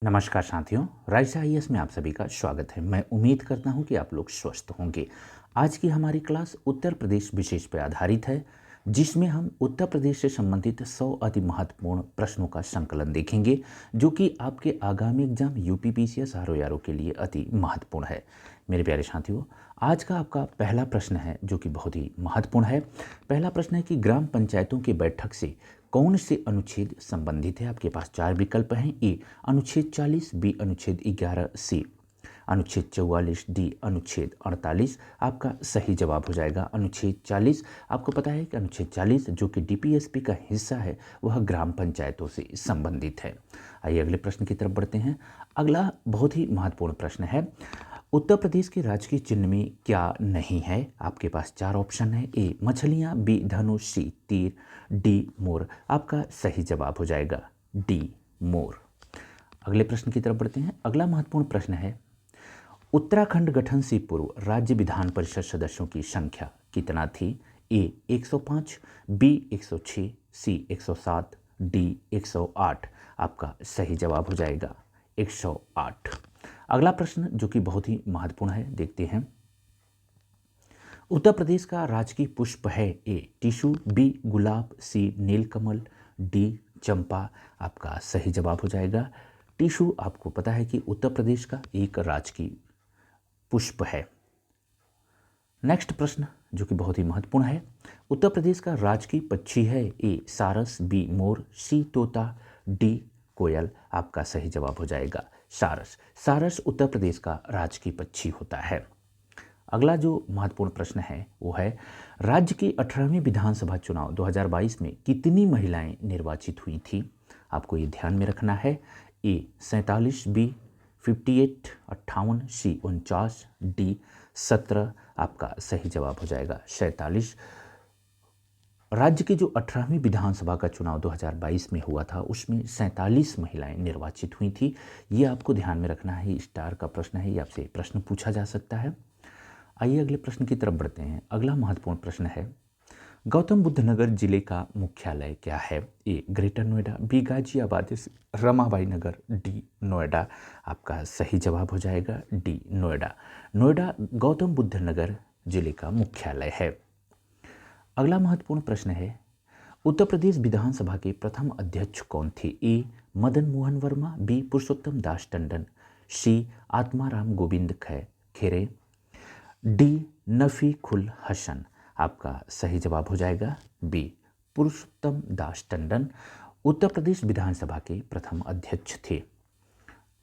नमस्कार साथियों, राइसा आईएएस में आप सभी का स्वागत है। मैं उम्मीद करता हूं कि आप लोग स्वस्थ होंगे। आज की हमारी क्लास उत्तर प्रदेश विशेष पर आधारित है, जिसमें हम उत्तर प्रदेश से संबंधित 100 अति महत्वपूर्ण प्रश्नों का संकलन देखेंगे, जो कि आपके आगामी एग्जाम यूपीपीसीएस आरओ के लिए अति महत्वपूर्ण है। मेरे प्यारे साथियों, आज का आपका पहला प्रश्न है जो कि बहुत ही महत्वपूर्ण है। पहला प्रश्न है कि ग्राम पंचायतों की बैठक से कौन से अनुच्छेद संबंधित है। आपके पास 4 विकल्प हैं। ए अनुच्छेद 40, बी अनुच्छेद 11, सी अनुच्छेद 44, डी अनुच्छेद 48। आपका सही जवाब हो जाएगा अनुच्छेद 40। आपको पता है कि अनुच्छेद 40 जो कि डीपीएसपी का हिस्सा है, वह ग्राम पंचायतों से संबंधित है। आइए अगले प्रश्न की तरफ बढ़ते हैं। अगला बहुत ही महत्वपूर्ण प्रश्न है, उत्तर प्रदेश के राजकीय चिन्ह में क्या नहीं है। आपके पास 4 ऑप्शन है। ए मछलियाँ, बी धनुष, सी तीर, डी मोर। आपका सही जवाब हो जाएगा डी मोर। अगले प्रश्न की तरफ बढ़ते हैं। अगला महत्वपूर्ण प्रश्न है, उत्तराखंड गठन से पूर्व राज्य विधान परिषद सदस्यों की संख्या कितना थी। ए 105, बी 106, सी 107, डी 108। आपका सही जवाब हो जाएगा 108। अगला प्रश्न जो कि बहुत ही महत्वपूर्ण है, देखते हैं। उत्तर प्रदेश का राजकीय पुष्प है। ए टिशू, बी गुलाब, सी नीलकमल, डी चंपा। आपका सही जवाब हो जाएगा टिशू। आपको पता है कि उत्तर प्रदेश का एक राजकीय पुष्प है। नेक्स्ट प्रश्न जो कि बहुत ही महत्वपूर्ण है, उत्तर प्रदेश का राजकीय पक्षी है। ए सारस, बी मोर, सी तोता, डी कोयल। आपका सही जवाब हो जाएगा सारस। सारस उत्तर प्रदेश का राजकीय पक्षी होता है। अगला जो महत्वपूर्ण प्रश्न है वो है, राज्य की 18वीं विधानसभा चुनाव 2022 में कितनी महिलाएं निर्वाचित हुई थी। आपको ये ध्यान में रखना है। ए 47, बी 58, 58, सी 49, डी 17। आपका सही जवाब हो जाएगा 47। राज्य की जो 18वीं विधानसभा का चुनाव 2022 में हुआ था, उसमें 47 महिलाएं निर्वाचित हुई थी। ये आपको ध्यान में रखना है। स्टार का प्रश्न है, ये आपसे प्रश्न पूछा जा सकता है। आइए अगले प्रश्न की तरफ बढ़ते हैं। अगला महत्वपूर्ण प्रश्न है, गौतम बुद्ध नगर जिले का मुख्यालय क्या है। ए ग्रेटर नोएडा, बी गाजियाबाद, रमाबाई नगर, डी नोएडा। आपका सही जवाब हो जाएगा डी नोएडा। नोएडा गौतम बुद्ध नगर जिले का मुख्यालय है। अगला महत्वपूर्ण प्रश्न है, उत्तर प्रदेश विधानसभा के प्रथम अध्यक्ष कौन थे। ए मदन मोहन वर्मा, बी पुरुषोत्तम दास टंडन, सी आत्माराम गोविंद खेरे, डी नफी खुल हसन। आपका सही जवाब हो जाएगा बी पुरुषोत्तम दास टंडन उत्तर प्रदेश विधानसभा के प्रथम अध्यक्ष थे।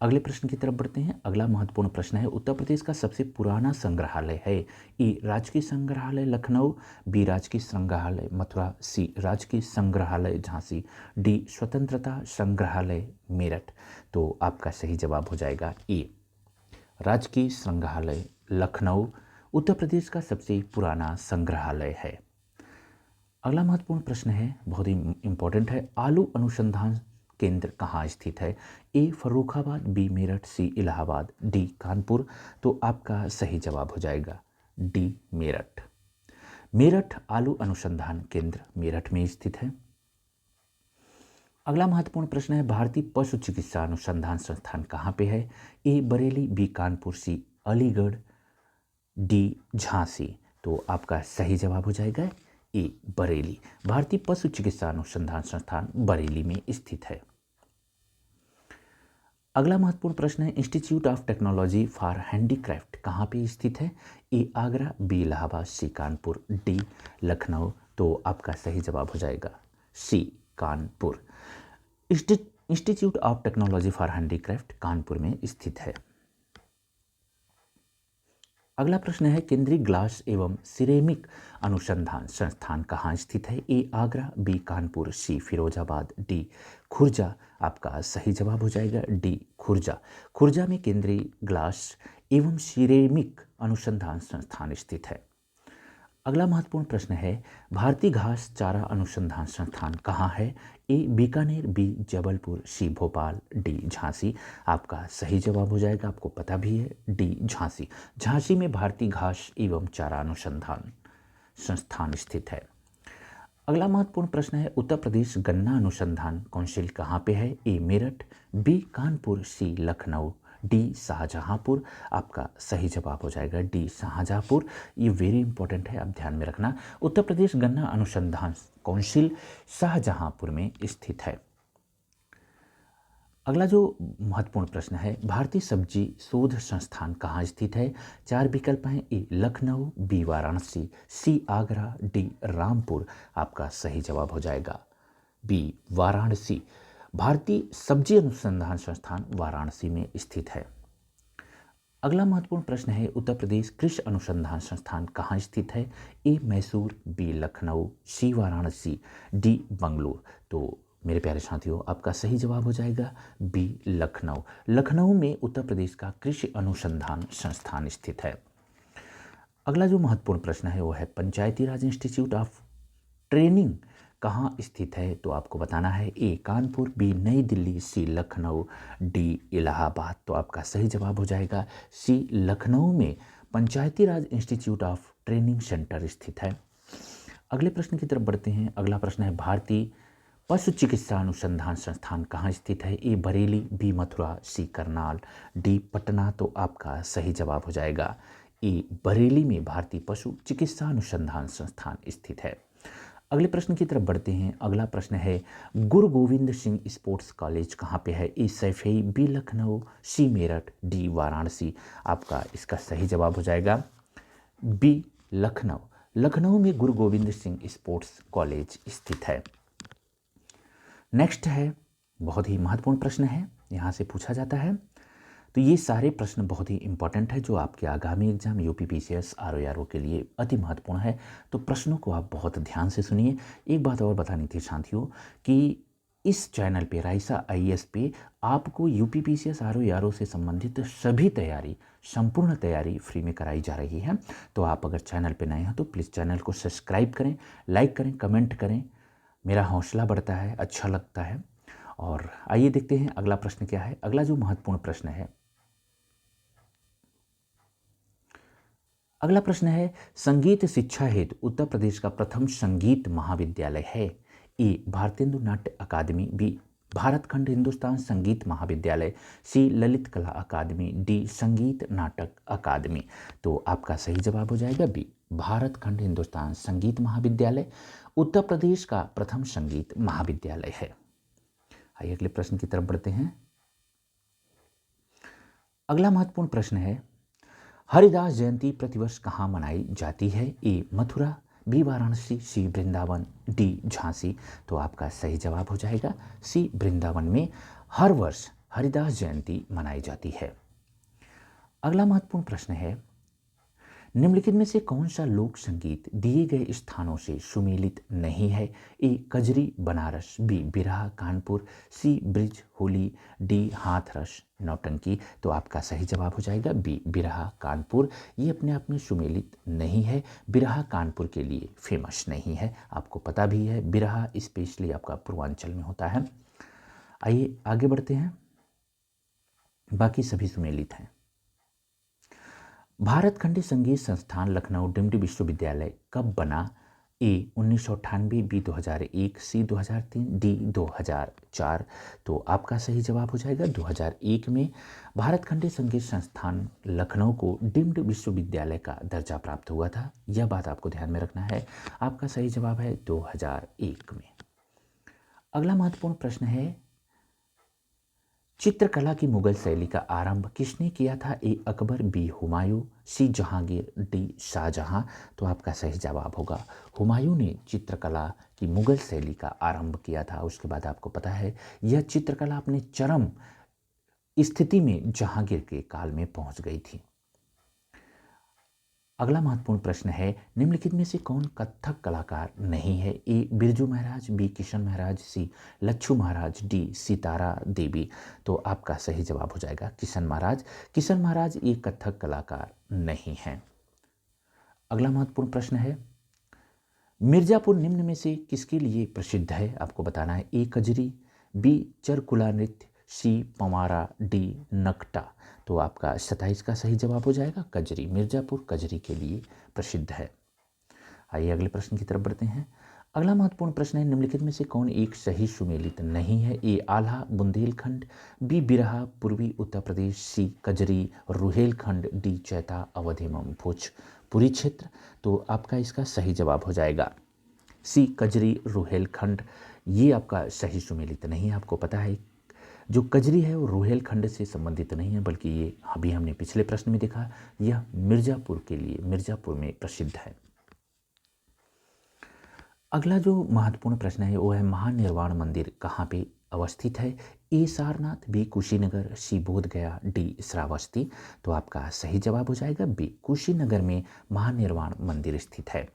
अगले प्रश्न की तरफ बढ़ते हैं। अगला महत्वपूर्ण प्रश्न है, उत्तर प्रदेश का सबसे पुराना संग्रहालय है। ए राजकीय संग्रहालय लखनऊ, बी राजकीय संग्रहालय मथुरा, सी राजकीय संग्रहालय झांसी, डी स्वतंत्रता संग्रहालय मेरठ। तो आपका सही जवाब हो जाएगा ए राजकीय संग्रहालय लखनऊ उत्तर प्रदेश का सबसे पुराना संग्रहालय है। अगला महत्वपूर्ण प्रश्न है, बहुत ही इंपॉर्टेंट है, आलू अनुसंधान केंद्र कहाँ स्थित है। ए फर्रुखाबाद, बी मेरठ, सी इलाहाबाद, डी कानपुर। तो आपका सही जवाब हो जाएगा डी मेरठ। मेरठ आलू अनुसंधान केंद्र मेरठ में स्थित है। अगला महत्वपूर्ण प्रश्न है, भारतीय पशु चिकित्सा अनुसंधान संस्थान कहाँ पे है। ए बरेली, बी कानपुर, सी अलीगढ़, डी झांसी। तो आपका सही जवाब हो जाएगा ए बरेली। भारतीय पशु चिकित्सा अनुसंधान संस्थान बरेली में स्थित है। अगला महत्वपूर्ण प्रश्न है, institute of technology for handicraft कहाँ पे स्थित है। A Agra, B Allahabad, C Kanpur, D Lucknow. तो आपका सही जवाब हो जाएगा C Kanpur. Institute of technology for handicraft Kanpur में स्थित है। अगला प्रश्न है, केंद्रीय ग्लास एवं सिरेमिक अनुसंधान संस्थान कहाँ स्थित है। A Agra, B Kanpur, C Firozabad, D Khurja. आपका सही जवाब हो जाएगा डी खुर्जा। खुर्जा में केंद्रीय ग्लास एवं सिरेमिक अनुसंधान संस्थान स्थित है। अगला महत्वपूर्ण प्रश्न है, भारतीय घास चारा अनुसंधान संस्थान कहाँ है। ए बीकानेर, बी जबलपुर, सी भोपाल, डी झांसी। आपका सही जवाब हो जाएगा, आपको पता भी है, डी झांसी। झांसी में भारतीय घास एवं चारा अनुसंधान संस्थान स्थित है। अगला महत्वपूर्ण प्रश्न है उत्तर प्रदेश गन्ना अनुसंधान काउंसिल कहाँ पे है? ए मेरठ, बी कानपुर, सी लखनऊ, डी शाहजहांपुर। आपका सही जवाब हो जाएगा डी शाहजहांपुर। ये वेरी इंपॉर्टेंट है, आप ध्यान में रखना। उत्तर प्रदेश गन्ना अनुसंधान काउंसिल शाहजहांपुर में स्थित है। अगला जो महत्वपूर्ण प्रश्न है भारतीय सब्जी शोध संस्थान कहाँ स्थित है? 4 विकल्प हैं। ए लखनऊ, बी वाराणसी, सी आगरा, डी रामपुर। आपका सही जवाब हो जाएगा बी वाराणसी। भारतीय सब्जी अनुसंधान संस्थान वाराणसी में स्थित है। अगला महत्वपूर्ण प्रश्न है उत्तर प्रदेश कृषि अनुसंधान संस्थान कहाँ स्थित है? ए मैसूर, बी लखनऊ, सी वाराणसी, डी बंगलुरु। तो मेरे प्यारे साथियों आपका सही जवाब हो जाएगा बी लखनऊ। लखनऊ में उत्तर प्रदेश का कृषि अनुसंधान संस्थान स्थित है। अगला जो महत्वपूर्ण प्रश्न है वो है पंचायती राज इंस्टीट्यूट ऑफ ट्रेनिंग कहाँ स्थित है? तो आपको बताना है ए कानपुर, बी नई दिल्ली, सी लखनऊ, डी इलाहाबाद। तो आपका सही जवाब हो जाएगा सी लखनऊ में पंचायती राज इंस्टीट्यूट ऑफ ट्रेनिंग सेंटर स्थित है। अगले प्रश्न की तरफ बढ़ते हैं। अगला प्रश्न है भारतीय पशु चिकित्सा अनुसंधान संस्थान कहाँ स्थित है? ए बरेली, बी मथुरा, सी करनाल, डी पटना। तो आपका सही जवाब हो जाएगा ए बरेली में भारतीय पशु चिकित्सा अनुसंधान संस्थान स्थित है। अगले प्रश्न की तरफ बढ़ते हैं। अगला प्रश्न है गुरु गोविंद सिंह स्पोर्ट्स कॉलेज कहाँ पे है? ए सैफई, बी लखनऊ, सी मेरठ, डी वाराणसी। आपका इसका सही जवाब हो जाएगा बी लखनऊ। लखनऊ में गुरु गोविंद सिंह स्पोर्ट्स कॉलेज स्थित है। नेक्स्ट है बहुत ही महत्वपूर्ण प्रश्न है, यहाँ से पूछा जाता है। तो ये सारे प्रश्न बहुत ही इंपॉर्टेंट है जो आपके आगामी एग्जाम यूपीपीसीएस आरओ के लिए अति महत्वपूर्ण है। तो प्रश्नों को आप बहुत ध्यान से सुनिए। एक बात और बतानी थी साथियों कि इस चैनल पे राइसा आईएएस पे आपको यूपीपीसीएस आरओ से संबंधित सभी तैयारी, संपूर्ण तैयारी फ्री में कराई जा रही है। तो आप अगर चैनल पे नए हैं तो प्लीज़ चैनल को सब्सक्राइब करें, लाइक करें, कमेंट करें। मेरा हौसला बढ़ता है, अच्छा लगता है। और आइए देखते हैं अगला प्रश्न क्या है। अगला जो महत्वपूर्ण प्रश्न है, अगला प्रश्न है संगीत शिक्षा हेतु उत्तर प्रदेश का प्रथम संगीत महाविद्यालय है? ए भारतेंदु नाट्य अकादमी, बी भारतखंड हिंदुस्तान संगीत महाविद्यालय, सी ललित कला अकादमी, डी संगीत नाटक अकादमी। तो आपका सही जवाब हो जाएगा बी भारतखंड हिंदुस्तान संगीत महाविद्यालय उत्तर प्रदेश का प्रथम संगीत महाविद्यालय है। आइए अगले प्रश्न की तरफ बढ़ते हैं। अगला महत्वपूर्ण प्रश्न है हरिदास जयंती प्रतिवर्ष कहाँ मनाई जाती है? ए मथुरा, बी वाराणसी, सी वृंदावन, डी झांसी। तो आपका सही जवाब हो जाएगा सी वृंदावन में हर वर्ष हरिदास जयंती मनाई जाती है। अगला महत्वपूर्ण प्रश्न है निम्नलिखित में से कौन सा लोक संगीत दिए गए स्थानों से सुमेलित नहीं है? ए कजरी बनारस, बी बिरहा कानपुर, सी ब्रिज होली, डी हाथरस नौटंकी। तो आपका सही जवाब हो जाएगा बी बिरहा कानपुर। ये अपने आप में सुमेलित नहीं है, बिरहा कानपुर के लिए फेमस नहीं है। आपको पता भी है बिरहा स्पेशली आपका पूर्वांचल में होता है। आइए आगे बढ़ते हैं, बाकी सभी सुमेलित हैं। भारत खंडीय संगीत संस्थान लखनऊ डीम्ड विश्वविद्यालय कब बना? ए 1998, बी 2001, सी 2003, डी 2004। तो आपका सही जवाब हो जाएगा 2001 में भारत खंडीय संगीत संस्थान लखनऊ को डीम्ड विश्वविद्यालय का दर्जा प्राप्त हुआ था। यह बात आपको ध्यान में रखना है। आपका सही जवाब है 2001 में। अगला महत्वपूर्ण प्रश्न है चित्रकला की मुगल शैली का आरंभ किसने किया था? ए अकबर, बी हुमायूं, सी जहांगीर, डी शाहजहां। तो आपका सही जवाब होगा हुमायूं ने चित्रकला की मुगल शैली का आरंभ किया था। उसके बाद आपको पता है यह चित्रकला अपने चरम स्थिति में जहांगीर के काल में पहुंच गई थी। अगला महत्वपूर्ण प्रश्न है निम्नलिखित में से कौन कथक कलाकार नहीं है? ए बिरजू महाराज, बी किशन महाराज, सी लच्छू महाराज, डी सितारा देवी। तो आपका सही जवाब हो जाएगा किशन महाराज। किशन महाराज एक कथक कलाकार नहीं हैं। अगला महत्वपूर्ण प्रश्न है मिर्जापुर निम्न में से किसके लिए प्रसिद्ध है? आपको बताना है। ए कजरी, बी चरकुला नृत्य, सी पमारा, डी नकटा। तो आपका 27 का सही जवाब हो जाएगा कजरी। मिर्जापुर कजरी के लिए प्रसिद्ध है। आइए अगले प्रश्न की तरफ बढ़ते हैं। अगला महत्वपूर्ण प्रश्न है, निम्नलिखित में से कौन एक सही सुमेलित नहीं है? ए आल्हा बुंदेलखंड, बी बिरहा पूर्वी उत्तर प्रदेश, सी कजरी रुहेलखंड, डी चैता अवध एवं भोजपुरी क्षेत्र। तो आपका इसका सही जवाब हो जाएगा सी कजरी रुहेलखंड। ये आपका सही सुमेलित नहीं है। आपको पता है जो कजरी है वो रुहेलखंड से संबंधित नहीं है, बल्कि ये अभी हमने पिछले प्रश्न में देखा, यह मिर्ज़ापुर के लिए, मिर्ज़ापुर में प्रसिद्ध है। अगला जो महत्वपूर्ण प्रश्न है वो है, महानिर्वाण मंदिर कहाँ पे अवस्थित है? ए सारनाथ, बी कुशीनगर, सी बोधगया, डी श्रावस्ती। तो आपका सही जवाब हो जाएगा बी, कुशीनगर में महानिर्वाण मंदिर स्थित है।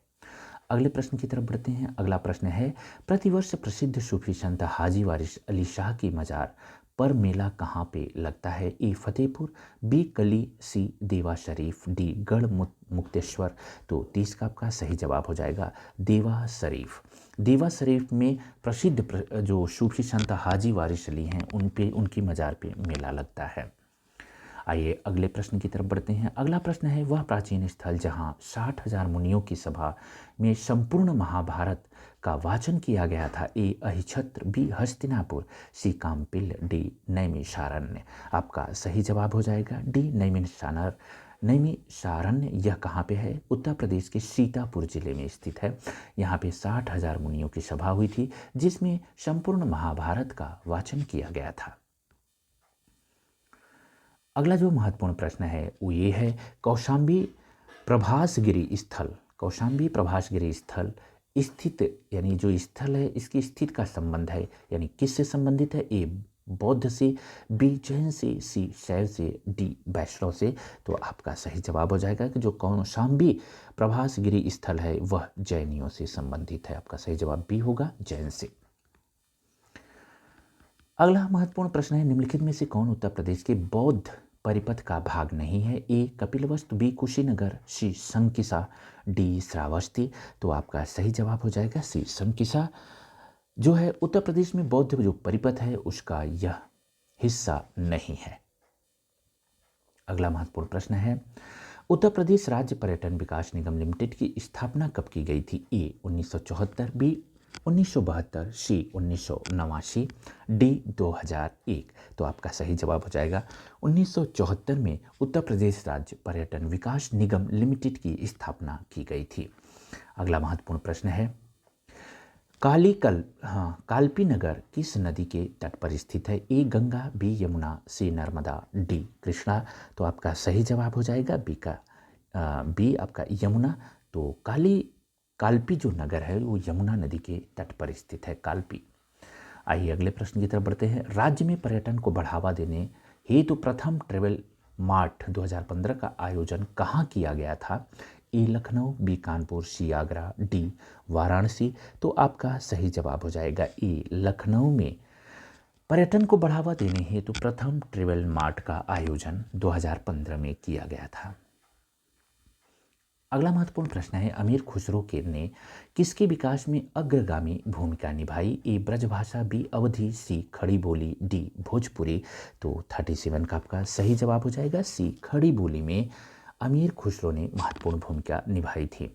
अगले प्रश्न की तरफ बढ़ते हैं। अगला प्रश्न है, प्रतिवर्ष प्रसिद्ध सूफी संत हाजी वारिस अली शाह की मजार पर मेला कहाँ पे लगता है? ए फतेहपुर, बी कली, सी देवा शरीफ, डी गढ़ मुक्तेश्वर। तो 30 का आपका सही जवाब हो जाएगा देवा शरीफ। देवा शरीफ में प्रसिद्ध जो सूफी संत हाजी वारिस अली हैं उनकी मजार पे मेला लगता है। आइए अगले प्रश्न की तरफ बढ़ते हैं। अगला प्रश्न है, वह प्राचीन स्थल जहां 60,000 मुनियों की सभा में संपूर्ण महाभारत का वाचन किया गया था? ए अहिछत्र, बी हस्तिनापुर, सी कामपिल, डी नैमिषारण्य। आपका सही जवाब हो जाएगा डी नैमिषारण्य। यह कहाँ पे है? उत्तर प्रदेश के सीतापुर जिले में स्थित है। यहाँ पे 60,000 मुनियों की सभा हुई थी जिसमें संपूर्ण महाभारत का वाचन किया गया था। अगला जो महत्वपूर्ण प्रश्न है वो ये है, कौशाम्बी प्रभासगिरी स्थल स्थित, यानी जो स्थल है इसकी स्थिति का संबंध है, यानी किससे संबंधित है? ए बौद्ध से, बी जैन से, सी शैव से, डी वैष्णव से। तो आपका सही जवाब हो जाएगा कि जो कौशाम्बी प्रभासगिरी स्थल है वह जैनियों से संबंधित है। आपका सही जवाब बी होगा, जैन से। अगला महत्वपूर्ण प्रश्न है, निम्नलिखित में से कौन उत्तर प्रदेश के बौद्ध परिपथ का भाग नहीं है? ए कपिलवस्तु, बी कुशीनगर, सी संकिसा, डी श्रावस्ती। तो आपका सही जवाब हो जाएगा सी संकिसा। जो है उत्तर प्रदेश में बौद्ध जो परिपथ है उसका यह हिस्सा नहीं है। अगला महत्वपूर्ण प्रश्न है, उत्तर प्रदेश राज्य पर्यटन विकास निगम लिमिटेड की स्थापना कब की गई थी? ए 1974, बी 1972, सी 1989, डी 2001। तो आपका सही जवाब हो जाएगा 1974 में उत्तर प्रदेश राज्य पर्यटन विकास निगम लिमिटेड की स्थापना की गई थी। अगला महत्वपूर्ण प्रश्न है, कालपी नगर किस नदी के तट पर स्थित है? ए गंगा, बी यमुना, सी नर्मदा, डी कृष्णा। तो आपका सही जवाब हो जाएगा बी आपका यमुना। तो कालपी जो नगर है वो यमुना नदी के तट पर स्थित है, कालपी। आइए अगले प्रश्न की तरफ बढ़ते हैं। राज्य में पर्यटन को बढ़ावा देने हेतु प्रथम ट्रेवल मार्ट 2015 का आयोजन कहाँ किया गया था? ए लखनऊ, बी कानपुर, सी आगरा, डी वाराणसी। तो आपका सही जवाब हो जाएगा ए लखनऊ में पर्यटन को बढ़ावा देने हेतु प्रथम ट्रेवल मार्ट का आयोजन 2015 में किया गया था। अगला महत्वपूर्ण प्रश्न है, अमीर खुसरो ने किसके विकास में अग्रगामी भूमिका निभाई? ए ब्रजभाषा, बी अवधी, सी खड़ी बोली, डी भोजपुरी। तो 37 का आपका सही जवाब हो जाएगा सी खड़ी बोली में अमीर खुसरो ने महत्वपूर्ण भूमिका निभाई थी।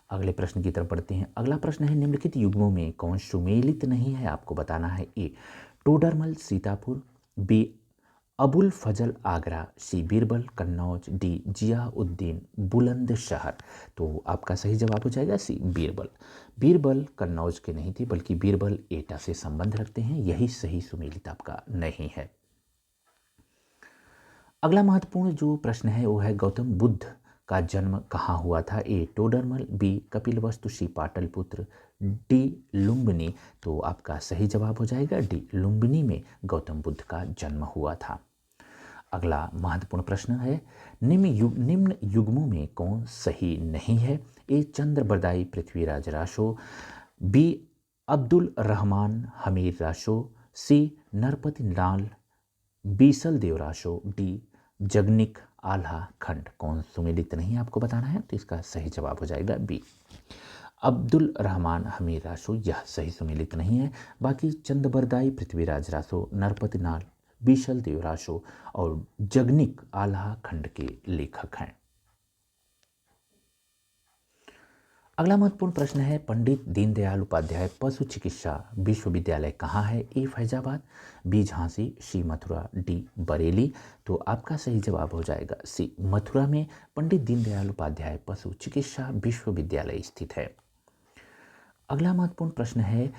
अगले प्रश्न की तरफ बढ़ते हैं। अगला प्रश्न है, निम्नलिखित युग्मों में कौन सुमेलित नहीं है? आपको बताना है। ए टोडरमल सीतापुर, बी अबुल फजल आगरा, सी बीरबल कन्नौज, डी जियाउद्दीन बुलंदशहर। तो आपका सही जवाब हो जाएगा सी बीरबल कन्नौज के नहीं थे, बल्कि बीरबल एटा से संबंध रखते हैं, यही सही सुमेलित आपका नहीं है। अगला महत्वपूर्ण जो प्रश्न है वो है, गौतम बुद्ध का जन्म कहाँ हुआ था? ए टोडरमल, बी कपिलवस्तु, सी पाटलिपुत्र, डी लुम्बिनी। तो आपका सही जवाब हो जाएगा डी लुम्बिनी में गौतम बुद्ध का जन्म हुआ था। अगला महत्वपूर्ण प्रश्न है, निम्न युग्मों में कौन सही नहीं है? ए चंद्रबरदाई पृथ्वीराज रासो, बी अब्दुल रहमान हमीर रासो, सी नरपति लाल बीसल देव रासो, डी जगनिक आल्हा खंड। कौन सुमेलित नहीं आपको बताना है, तो इसका सही जवाब हो जाएगा बी अब्दुल रहमान हमीर रासो, यह सही सुमेलित नहीं है। बाकी चंद्रबरदाई पृथ्वीराज रासो, नरपति लाल बीसल देव रासो और जगनिक आल्हा खंड के लेखक हैं। अगला महत्वपूर्ण प्रश्न है, पंडित दीनदयाल उपाध्याय पशु चिकित्सा विश्वविद्यालय कहाँ है? ए फैजाबाद, बी झांसी, सी मथुरा, डी बरेली। तो आपका सही जवाब हो जाएगा सी, मथुरा में पंडित दीनदयाल उपाध्याय पशु चिकित्सा विश्वविद्यालय स्थित है। अगला महत्वपूर्ण प्रश्न है,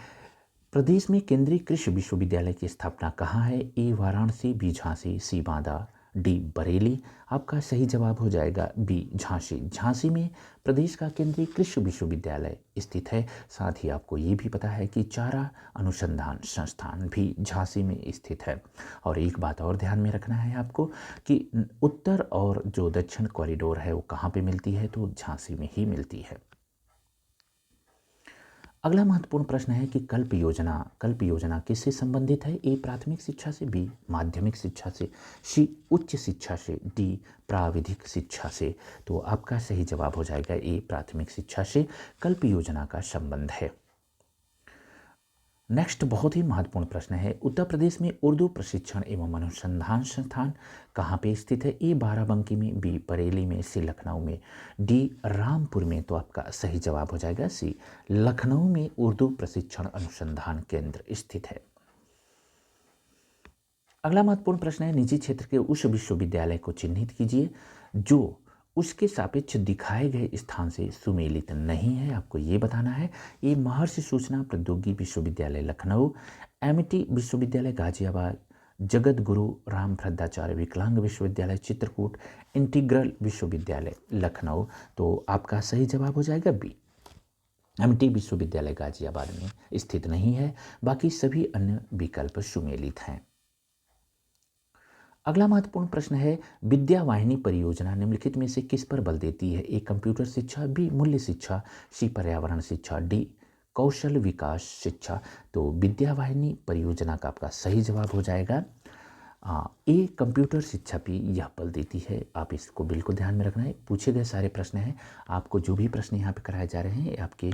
प्रदेश में केंद्रीय कृषि विश्वविद्यालय की स्थापना कहाँ है? ए वाराणसी, बी झांसी, सी बांदा, डी बरेली। आपका सही जवाब हो जाएगा बी झांसी। झांसी में प्रदेश का केंद्रीय कृषि विश्वविद्यालय स्थित है। साथ ही आपको ये भी पता है कि चारा अनुसंधान संस्थान भी झांसी में स्थित है। और एक बात और ध्यान में रखना है आपको कि उत्तर और जो दक्षिण कॉरिडोर है वो कहाँ पे मिलती है? तो झांसी में ही मिलती है। अगला महत्वपूर्ण प्रश्न है कि कल्प योजना किससे संबंधित है? ए प्राथमिक शिक्षा से, बी माध्यमिक शिक्षा से, सी उच्च शिक्षा से, डी प्राविधिक शिक्षा से। तो आपका सही जवाब हो जाएगा ए प्राथमिक शिक्षा से कल्प योजना का संबंध है। नेक्स्ट बहुत ही महत्वपूर्ण प्रश्न है, उत्तर प्रदेश में उर्दू प्रशिक्षण एवं अनुसंधान संस्थान कहाँ पे स्थित है? ए बाराबंकी में, बी बरेली में, सी लखनऊ में, डी रामपुर में। तो आपका सही जवाब हो जाएगा सी, लखनऊ में उर्दू प्रशिक्षण अनुसंधान केंद्र स्थित है। अगला महत्वपूर्ण प्रश्न है, निजी क्षेत्र के उस विश्वविद्यालय को चिन्हित कीजिए जो उसके सापेक्ष दिखाए गए स्थान से सुमेलित नहीं है। आपको ये बताना है। ये महर्षि सूचना प्रौद्योगिकी विश्वविद्यालय लखनऊ, एमिटी विश्वविद्यालय गाजियाबाद, जगत गुरु रामभद्राचार्य विकलांग विश्वविद्यालय चित्रकूट, इंटीग्रल विश्वविद्यालय लखनऊ। तो आपका सही जवाब हो जाएगा बी, एमिटी विश्वविद्यालय गाजियाबाद में स्थित नहीं है। बाकी सभी अन्य विकल्प सुमेलित हैं। अगला महत्वपूर्ण प्रश्न है, विद्या वाहिनी परियोजना निम्नलिखित में से किस पर बल देती है? ए कंप्यूटर शिक्षा, बी मूल्य शिक्षा, सी पर्यावरण शिक्षा, डी कौशल विकास शिक्षा। तो विद्या वाहिनी परियोजना का आपका सही जवाब हो जाएगा ए कंप्यूटर शिक्षा पे यह बल देती है। आप इसको बिल्कुल ध्यान में रखना है। पूछे गए सारे प्रश्न हैं, आपको जो भी प्रश्न यहाँ पे कराए जा रहे हैं आपके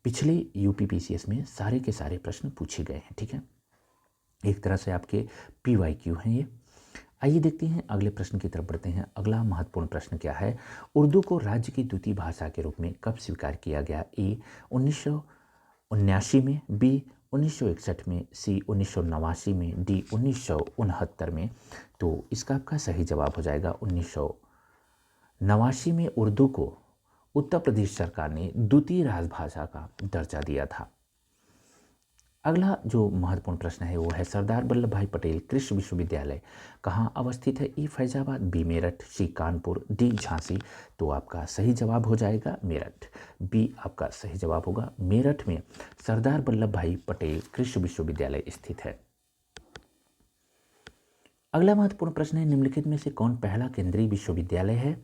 पिछले यूपीपीसीएस में सारे के सारे प्रश्न पूछे गए हैं। ठीक है, एक तरह से आपके PYQ हैं ये। आइए देखते हैं अगले प्रश्न की तरफ बढ़ते हैं। अगला महत्वपूर्ण प्रश्न क्या है, उर्दू को राज्य की द्वितीय भाषा के रूप में कब स्वीकार किया गया? ए 1979 में, बी 1961 में, सी 1989 में, डी 1969 में। तो इसका आपका सही जवाब हो जाएगा 1989 में उर्दू को उत्तर प्रदेश सरकार ने द्वितीय राजभाषा का दर्जा दिया था। अगला जो महत्वपूर्ण प्रश्न है वो है, सरदार वल्लभ भाई पटेल कृषि विश्वविद्यालय कहाँ अवस्थित है? ए फैजाबाद, बी मेरठ, सी कानपुर, डी झांसी। तो आपका सही जवाब हो जाएगा मेरठ, बी आपका सही जवाब होगा। मेरठ में सरदार वल्लभ भाई पटेल कृषि विश्वविद्यालय स्थित है। अगला महत्वपूर्ण प्रश्न है, निम्नलिखित में से कौन पहला केंद्रीय विश्वविद्यालय है?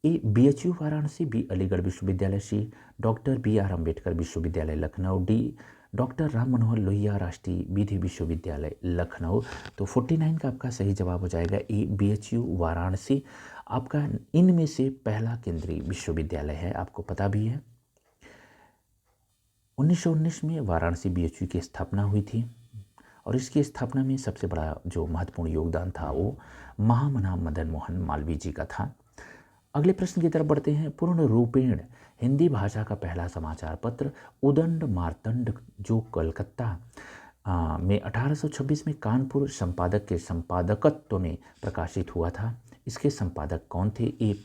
ए BHU वाराणसी, बी अलीगढ़ विश्वविद्यालय, सी डॉक्टर BR अम्बेडकर विश्वविद्यालय लखनऊ, डी डॉक्टर राम मनोहर लोहिया राष्ट्रीय विधि विश्वविद्यालय लखनऊ। तो 49 का आपका सही जवाब हो जाएगा ए BHU वाराणसी। आपका इनमें से पहला केंद्रीय विश्वविद्यालय है, आपको पता भी है। 1919 में वाराणसी BHU की स्थापना हुई थी और इसकी स्थापना में सबसे बड़ा जो महत्वपूर्ण योगदान था वो महामना मदन मोहन मालवीय जी का था। अगले प्रश्न की तरफ बढ़ते हैं। पूर्ण रूपेण हिंदी भाषा का पहला समाचार पत्र उदंड मार्तंड जो कलकत्ता में 1826 में कानपुर संपादक के संपादकत्व में प्रकाशित हुआ था, इसके संपादक कौन थे? ए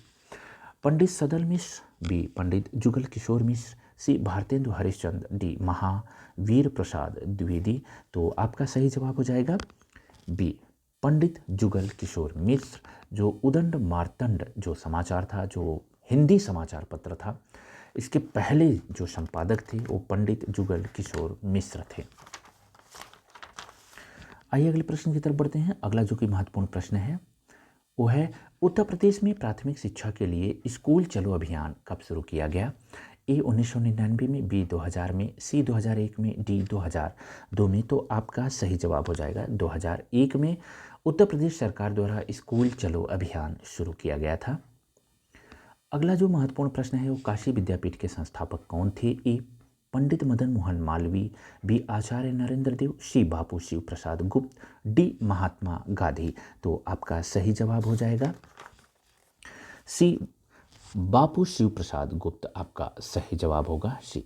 पंडित सदल मिश्र, बी पंडित जुगल किशोर मिश्र, सी भारतेंदु हरिश्चंद्र, डी महावीर प्रसाद द्विवेदी। तो आपका सही जवाब हो जाएगा बी पंडित जुगल किशोर मिश्र। जो उदंड मार्तंड जो समाचार था, जो हिंदी समाचार पत्र था, इसके पहले जो संपादक थे वो पंडित जुगल किशोर मिश्र थे। आइए अगले प्रश्न की तरफ बढ़ते हैं। अगला जो कि महत्वपूर्ण प्रश्न है वो है, उत्तर प्रदेश में प्राथमिक शिक्षा के लिए स्कूल चलो अभियान कब शुरू किया गया? ए 1999 में, बी 2000 में, सी 2001 में, डी 2002 में। तो आपका सही जवाब हो जाएगा 2001 में उत्तर प्रदेश सरकार द्वारा स्कूल चलो अभियान शुरू किया गया था। अगला जो महत्वपूर्ण प्रश्न है वो काशी विद्यापीठ के संस्थापक कौन थे? ए पंडित मदन मोहन मालवीय, बी आचार्य नरेंद्र देव, सी बापू शिव प्रसाद गुप्त, डी महात्मा गांधी। तो आपका सही जवाब हो जाएगा सी बापू शिव प्रसाद गुप्त आपका सही जवाब होगा सी।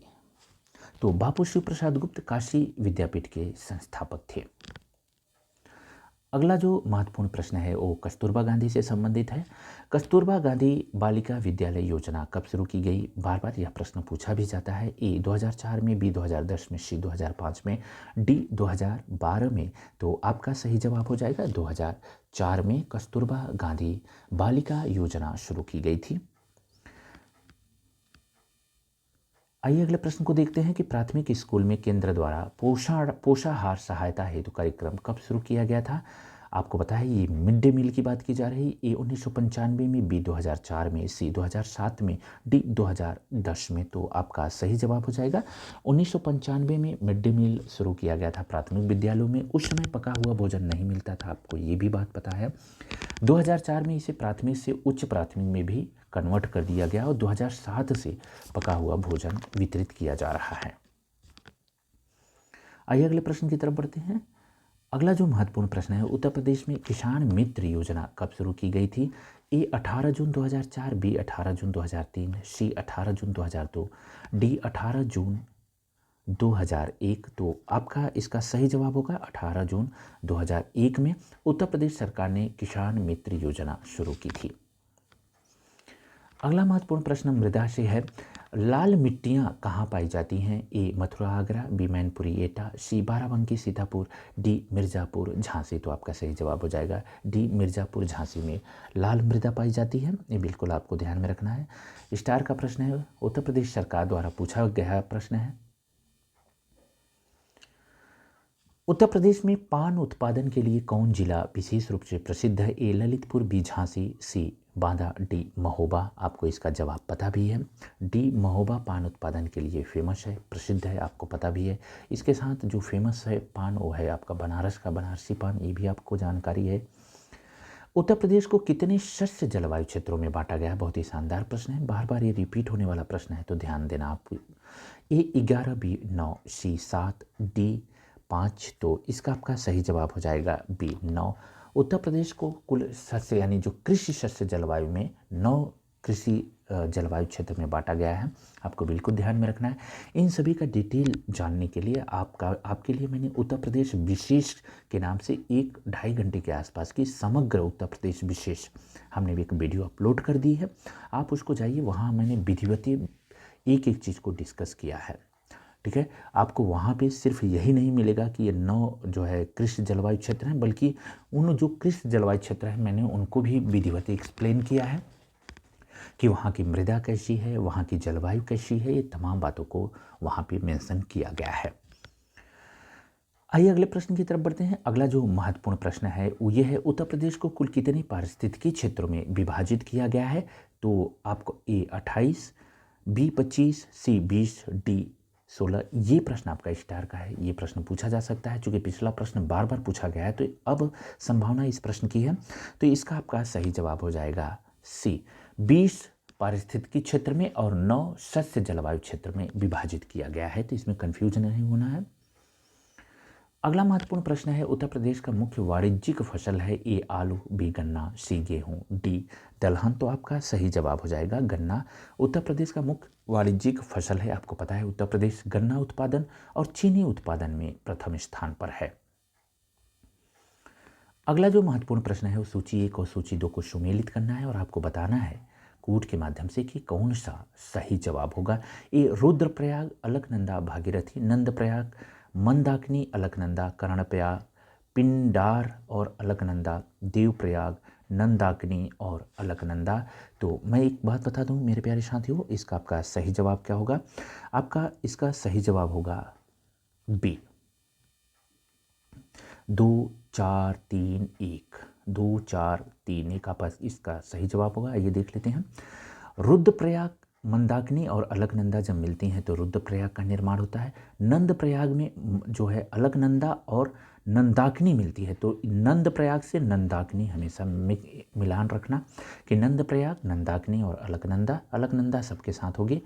तो बापू शिव प्रसाद गुप्त काशी विद्यापीठ के संस्थापक थे। अगला जो महत्वपूर्ण प्रश्न है वो कस्तूरबा गांधी से संबंधित है। कस्तूरबा गांधी बालिका विद्यालय योजना कब शुरू की गई? बार बार यह प्रश्न पूछा भी जाता है। ए 2004 में, बी 2010 में, सी 2005 में, डी 2012 में। तो आपका सही जवाब हो जाएगा 2004 में कस्तूरबा गांधी बालिका योजना शुरू की गई थी। आइए अगले प्रश्न को देखते हैं कि प्राथमिक स्कूल में केंद्र द्वारा पोषाहार सहायता हेतु कार्यक्रम कब शुरू किया गया था? आपको पता है ये मिड डे मील की बात की जा रही। ए 1995 में, बी 2004 में, सी 2007 में, डी 2010 में। तो आपका सही जवाब हो जाएगा 1995 में मिड डे मील शुरू किया गया था प्राथमिक विद्यालयों में। उस समय पका हुआ भोजन नहीं मिलता था, आपको ये भी बात पता है। 2004 में इसे प्राथमिक से उच्च प्राथमिक में भी कन्वर्ट कर दिया गया और 2007 से पका हुआ भोजन वितरित किया जा रहा है। आइए अगले प्रश्न की तरफ बढ़ते हैं। अगला जो महत्वपूर्ण प्रश्न है, उत्तर प्रदेश में किसान मित्र योजना कब शुरू की गई थी? ए 18 जून 2004, बी 18 जून 2003, सी 18 जून 2002, डी 18 जून 2001। तो आपका इसका सही जवाब होगा 18 जून 2001 में उत्तर प्रदेश सरकार ने किसान मित्र योजना शुरू की थी। अगला महत्वपूर्ण प्रश्न मृदा से है। लाल मिट्टियाँ कहाँ पाई जाती हैं? ए मथुरा आगरा, बी मैनपुरी एटा, सी बाराबंकी सीतापुर, डी मिर्ज़ापुर झांसी। तो आपका सही जवाब हो जाएगा डी मिर्ज़ापुर झांसी में लाल मृदा पाई जाती है। ये बिल्कुल आपको ध्यान में रखना है। स्टार का प्रश्न है, उत्तर प्रदेश सरकार द्वारा पूछा गया प्रश्न है। उत्तर प्रदेश में पान उत्पादन के लिए कौन जिला विशेष रूप से प्रसिद्ध है? ए ललितपुर, बी झांसी, सी बांदा, डी महोबा। आपको इसका जवाब पता भी है। डी महोबा पान उत्पादन के लिए फेमस है, प्रसिद्ध है, आपको पता भी है। इसके साथ जो फेमस है पान वो है आपका बनारस का बनारसी पान, ये भी आपको जानकारी है। उत्तर प्रदेश को कितने शस्य जलवायु क्षेत्रों में बांटा गया है? बहुत ही शानदार प्रश्न है, बार बार ये रिपीट होने वाला प्रश्न है, तो ध्यान देना आप। ए 11, बी 9, सी 7, डी 5। तो इसका आपका सही जवाब हो जाएगा बी 9। उत्तर प्रदेश को कुल शस्य यानी जो कृषि शस्य जलवायु में 9 कृषि जलवायु क्षेत्र में बांटा गया है, आपको बिल्कुल ध्यान में रखना है। इन सभी का डिटेल जानने के लिए आपके लिए मैंने उत्तर प्रदेश विशेष के नाम से 1-2.5 घंटे के आसपास की समग्र उत्तर प्रदेश विशेष हमने भी एक वीडियो अपलोड कर दी है, आप उसको जाइए, वहाँ मैंने विधिवत एक एक चीज़ को डिस्कस किया है। ठीक है, आपको वहाँ पे सिर्फ यही नहीं मिलेगा कि ये 9 जो है कृषि जलवायु क्षेत्र हैं, बल्कि उन जो कृषि जलवायु क्षेत्र हैं मैंने उनको भी विधिवत एक्सप्लेन किया है कि वहाँ की मृदा कैसी है, वहाँ की जलवायु कैसी है, ये तमाम बातों को वहाँ पे मेंशन किया गया है। आइए अगले प्रश्न की तरफ बढ़ते हैं। अगला जो महत्वपूर्ण प्रश्न है वो ये है, उत्तर प्रदेश को कुल कितने पारिस्थितिकी क्षेत्रों में विभाजित किया गया है? तो आपको ए 28, बी 25, सी 20, डी 16। ये प्रश्न आपका स्टार का है, ये प्रश्न पूछा जा सकता है। चूँकि पिछला प्रश्न बार बार पूछा गया है तो अब संभावना इस प्रश्न की है, तो इसका आपका सही जवाब हो जाएगा सी 20 पारिस्थितिकी क्षेत्र में और 9 शस्य जलवायु क्षेत्र में विभाजित किया गया है, तो इसमें कन्फ्यूजन नहीं होना है। अगला महत्वपूर्ण प्रश्न है, उत्तर प्रदेश का मुख्य वाणिज्यिक फसल है? ए आलू, बी गन्ना, सी गेहूँ, डी दलहन। तो आपका सही जवाब हो जाएगा गन्ना। उत्तर प्रदेश का मुख्य वाणिज्यिक फसल है, आपको पता है उत्तर प्रदेश गन्ना उत्पादन और चीनी उत्पादन में प्रथम स्थान पर है। अगला जो महत्वपूर्ण प्रश्न है वो सूची 1 और सूची 2 को सुमेलित करना है और आपको बताना है कूट के माध्यम से कि कौन सा सही जवाब होगा। ए रुद्रप्रयाग, अलकनंदा, भागीरथी, नंदप्रयाग, मंदाकिनी, अलकनंदा, कर्णप्रयाग, पिंडार और अलकनंदा, देवप्रयाग, नंदाकिनी और अलकनंदा। तो मैं एक बात बता दूं मेरे प्यारे साथियों, इसका आपका सही जवाब क्या होगा? आपका इसका सही जवाब होगा बी 2 4 3 1। 2 4 3 1 आपका इसका सही जवाब होगा। आइए देख लेते हैं। रुद्रप्रयाग, मंदाकिनी और अलकनंदा जब मिलती हैं तो रुद्रप्रयाग का निर्माण होता है। नंदप्रयाग में जो है अलकनंदा और नंदाकिनी मिलती है, तो नंदप्रयाग से नंदाकिनी हमेशा मिलान रखना कि नंदप्रयाग, नंदाकिनी और अलकनंदा। अलकनंदा सबके साथ होगी।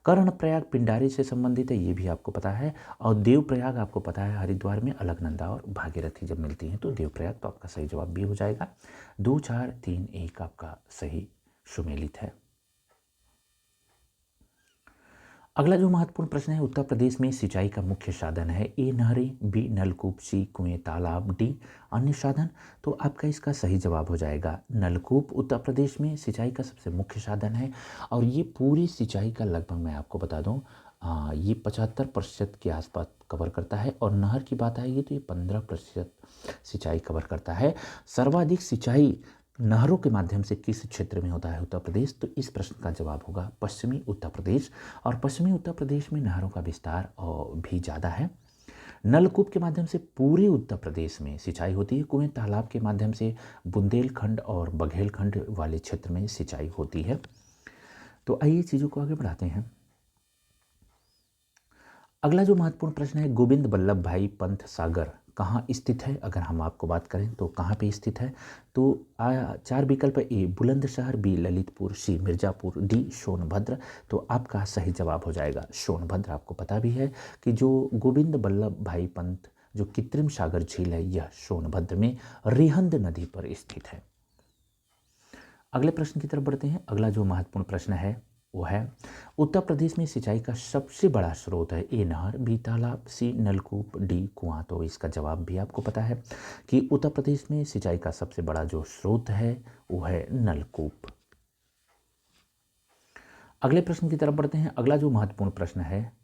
कर्णप्रयाग पिंडारी से संबंधित है, ये भी आपको पता है। और देवप्रयाग आपको पता है हरिद्वार में अलकनंदा और भागीरथी जब मिलती हैं तो देवप्रयाग। तो आपका सही जवाब भी हो जाएगा 2 4 3 1 आपका सही सुमेलित है। अगला जो महत्वपूर्ण प्रश्न है, उत्तर प्रदेश में सिंचाई का मुख्य साधन है ए नहरें, बी नलकूप, सी कुएं तालाब, डी अन्य साधन। तो आपका इसका सही जवाब हो जाएगा नलकूप। उत्तर प्रदेश में सिंचाई का सबसे मुख्य साधन है और ये पूरी सिंचाई का लगभग मैं आपको बता दूं ये 75% के आसपास कवर करता है। और नहर की बात आएगी तो ये 15% सिंचाई कवर करता है। सर्वाधिक सिंचाई नहरों के माध्यम से किस क्षेत्र में होता है उत्तर प्रदेश? तो इस प्रश्न का जवाब होगा पश्चिमी उत्तर प्रदेश। और पश्चिमी उत्तर प्रदेश में नहरों का विस्तार भी ज़्यादा है। नलकूप के माध्यम से पूरे उत्तर प्रदेश में सिंचाई होती है। कुएं तालाब के माध्यम से बुंदेलखंड और बघेलखंड वाले क्षेत्र में सिंचाई होती है। तो आइए चीज़ों को आगे बढ़ाते हैं। अगला जो महत्वपूर्ण प्रश्न है, गोविंद बल्लभ भाई पंत सागर कहाँ स्थित है? अगर हम आपको बात करें तो कहाँ पे स्थित है? तो 4 विकल्प, ए बुलंदशहर, बी ललितपुर, सी मिर्ज़ापुर, डी सोनभद्र। तो आपका सही जवाब हो जाएगा सोनभद्र। आपको पता भी है कि जो गोविंद बल्लभ भाई पंत जो कृत्रिम सागर झील है यह सोनभद्र में रिहंद नदी पर स्थित है। अगले प्रश्न की तरफ बढ़ते हैं। अगला जो महत्वपूर्ण प्रश्न है वो है, उत्तर प्रदेश में सिंचाई का सबसे बड़ा स्रोत है ए नहर, बी तालाब, सी नलकूप, डी कुआं। तो इसका जवाब भी आपको पता है कि उत्तर प्रदेश में सिंचाई का सबसे बड़ा जो स्रोत है वो है नलकूप। अगले प्रश्न की तरफ बढ़ते हैं। अगला जो महत्वपूर्ण प्रश्न है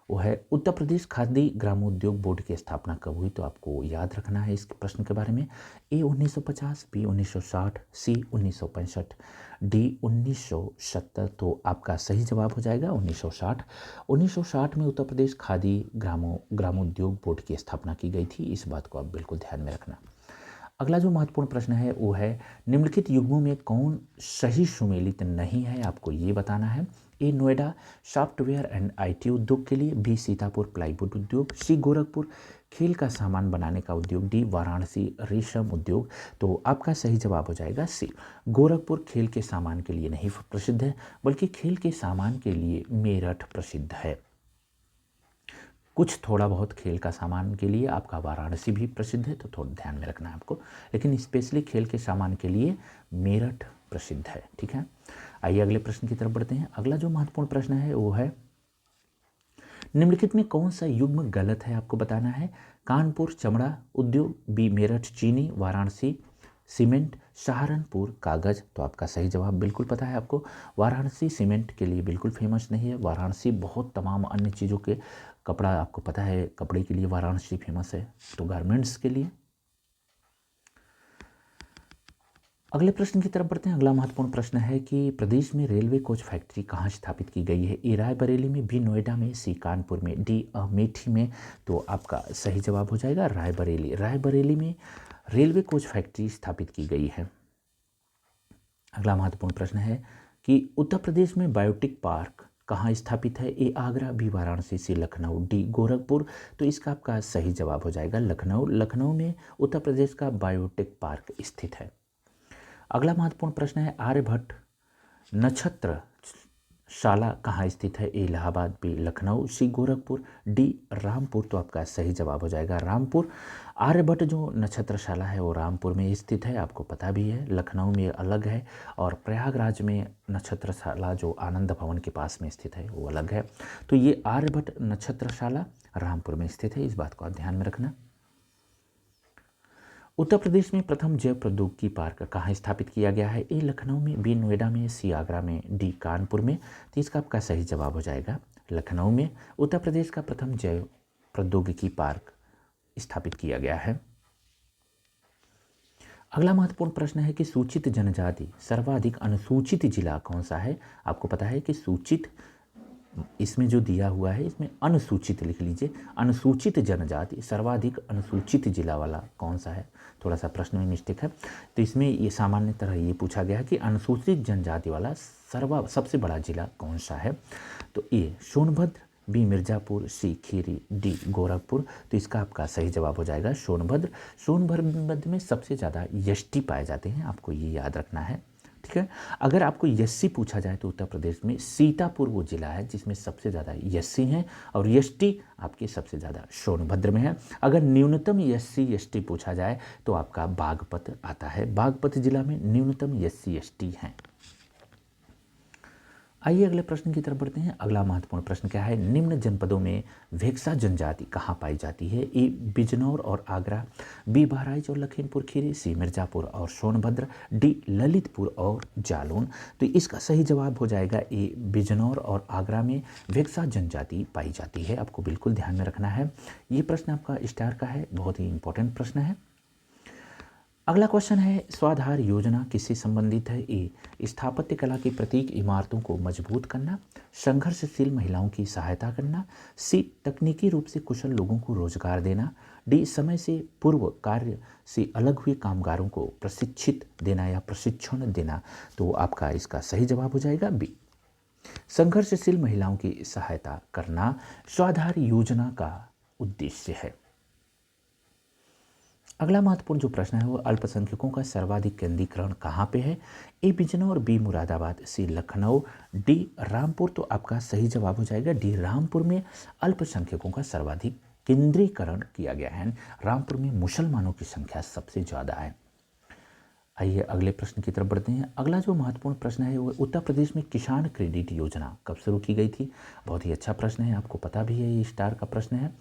वो है, उत्तर प्रदेश खादी ग्रामोद्योग बोर्ड की स्थापना कब हुई? तो आपको याद रखना है इस प्रश्न के बारे में। ए 1950, बी 1960, सी 1965, डी 1970। तो आपका सही जवाब हो जाएगा 1960। 1960 में उत्तर प्रदेश खादी ग्रामोद्योग बोर्ड की स्थापना की गई थी। इस बात को आप बिल्कुल ध्यान में रखना। अगला जो महत्वपूर्ण प्रश्न है वो है, निम्नलिखित युग्मों में कौन सही सुमेलित नहीं है? आपको ये बताना है। ए नोएडा सॉफ्टवेयर एंड आईटी उद्योग के लिए, बी सीतापुर प्लाईवुड उद्योग, सी गोरखपुर खेल का सामान बनाने का उद्योग, डी वाराणसी रेशम उद्योग। तो आपका सही जवाब हो जाएगा सी। गोरखपुर खेल के सामान के लिए नहीं प्रसिद्ध है बल्कि खेल के सामान के लिए मेरठ प्रसिद्ध है। कुछ थोड़ा बहुत खेल का सामान के लिए आपका वाराणसी भी प्रसिद्ध है, तो थोड़ा ध्यान में रखना है आपको, लेकिन स्पेशली खेल के सामान के लिए मेरठ प्रसिद्ध है। ठीक है, आइए अगले प्रश्न की तरफ बढ़ते हैं। अगला जो महत्वपूर्ण प्रश्न है वो है, निम्नलिखित में कौन सा युग्म गलत है? आपको बताना है। कानपुर चमड़ा उद्योग, बी मेरठ चीनी, वाराणसी सीमेंट, सहारनपुर कागज। तो आपका सही जवाब बिल्कुल पता है आपको। वाराणसी सीमेंट के लिए बिल्कुल फेमस नहीं है। वाराणसी बहुत तमाम अन्य चीज़ों के कपड़ा, आपको पता है कपड़े के लिए वाराणसी फेमस है, तो गारमेंट्स के लिए। अगले प्रश्न की तरफ बढ़ते हैं। अगला महत्वपूर्ण प्रश्न है कि प्रदेश में रेलवे कोच फैक्ट्री कहाँ स्थापित की गई है? ए रायबरेली में, बी नोएडा में, सी कानपुर में, डी अमेठी में। तो आपका सही जवाब हो जाएगा रायबरेली। रायबरेली में रेलवे कोच फैक्ट्री स्थापित की गई है। अगला महत्वपूर्ण प्रश्न है कि उत्तर प्रदेश में बायोटेक पार्क कहाँ स्थापित है? A Agra, B Varanasi, C Lucknow, D Gorakhpur. तो इसका आपका सही जवाब हो जाएगा लखनऊ। लखनऊ में उत्तर प्रदेश का बायोटेक पार्क स्थित है। अगला महत्वपूर्ण प्रश्न है, आर्यभट्ट नक्षत्र शाला कहाँ स्थित है? ए इलाहाबाद, बी लखनऊ, सी गोरखपुर, डी रामपुर। तो आपका सही जवाब हो जाएगा रामपुर। आर्यभट्ट जो नक्षत्रशाला है वो रामपुर में स्थित है, आपको पता भी है। लखनऊ में अलग है और प्रयागराज में नक्षत्रशाला जो आनंद भवन के पास में स्थित है वो अलग है। तो ये आर्यभट्ट नक्षत्रशाला रामपुर में स्थित है, इस बात को आप ध्यान में रखना। उत्तर प्रदेश में प्रथम जैव प्रौद्योगिकी पार्क कहाँ स्थापित किया गया है? ए लखनऊ में, बी नोएडा में, सी आगरा में, डी कानपुर में। तो इसका आपका सही जवाब हो जाएगा लखनऊ में। उत्तर प्रदेश का प्रथम जैव प्रौद्योगिकी पार्क स्थापित किया गया है। अगला महत्वपूर्ण प्रश्न है कि सूचित जनजाति सर्वाधिक अनुसूचित जिला कौन सा है? आपको पता है कि सूचित, इसमें जो दिया हुआ है इसमें अनुसूचित लिख लीजिए। अनुसूचित जनजाति सर्वाधिक अनुसूचित जिला वाला कौन सा है? थोड़ा सा प्रश्न में मिस्टेक है, तो इसमें ये सामान्य तरह ये पूछा गया है कि अनुसूचित जनजाति वाला सबसे बड़ा जिला कौन सा है? तो ए सोनभद्र, बी मिर्ज़ापुर, सी खीरी, डी गोरखपुर। तो इसका आपका सही जवाब हो जाएगा सोनभद्र। सोनभद्र में सबसे ज़्यादा यष्टी पाए जाते हैं, आपको ये याद रखना है। ठीक है, अगर आपको यस्सी पूछा जाए तो उत्तर प्रदेश में सीतापुर वो जिला है जिसमें सबसे ज़्यादा यस्सी हैं और यष्टी आपके सबसे ज़्यादा सोनभद्र में है। अगर न्यूनतम यस्सी यष्टी पूछा जाए तो आपका बागपत आता है। बागपत जिला में न्यूनतम यस्सी यष्टी हैं। आइए अगले प्रश्न की तरफ बढ़ते हैं। अगला महत्वपूर्ण प्रश्न क्या है, निम्न जनपदों में भेक्सा जनजाति कहाँ पाई जाती है? ए बिजनौर और आगरा, बी बहराइच और लखीमपुर खीरी, सी मिर्ज़ापुर और सोनभद्र, डी ललितपुर और जालौन। तो इसका सही जवाब हो जाएगा ए बिजनौर और आगरा में भेक्सा जनजाति पाई जाती है। आपको बिल्कुल ध्यान में रखना है। ये प्रश्न आपका स्टार का है, बहुत ही इंपॉर्टेंट प्रश्न है। अगला क्वेश्चन है, स्वाधार योजना किससे संबंधित है? ए स्थापत्य कला की प्रतीक इमारतों को मजबूत करना, संघर्षशील महिलाओं की सहायता करना, सी तकनीकी रूप से कुशल लोगों को रोजगार देना, डी समय से पूर्व कार्य से अलग हुए कामगारों को प्रशिक्षित देना या प्रशिक्षण देना। तो आपका इसका सही जवाब हो जाएगा बी, संघर्षशील महिलाओं की सहायता करना स्वाधार योजना का उद्देश्य है। अगला महत्वपूर्ण जो प्रश्न है वो अल्पसंख्यकों का सर्वाधिक केंद्रीकरण कहाँ पे है? ए बिजनौर, बी मुरादाबाद, सी लखनऊ, डी रामपुर। तो आपका सही जवाब हो जाएगा डी रामपुर में अल्पसंख्यकों का सर्वाधिक केंद्रीकरण किया गया है। रामपुर में मुसलमानों की संख्या सबसे ज़्यादा है। आइए अगले प्रश्न की तरफ बढ़ते हैं। अगला जो महत्वपूर्ण प्रश्न है वो उत्तर प्रदेश में किसान क्रेडिट योजना कब शुरू की गई थी? बहुत ही अच्छा प्रश्न है, आपको पता भी है, ये स्टार का प्रश्न है।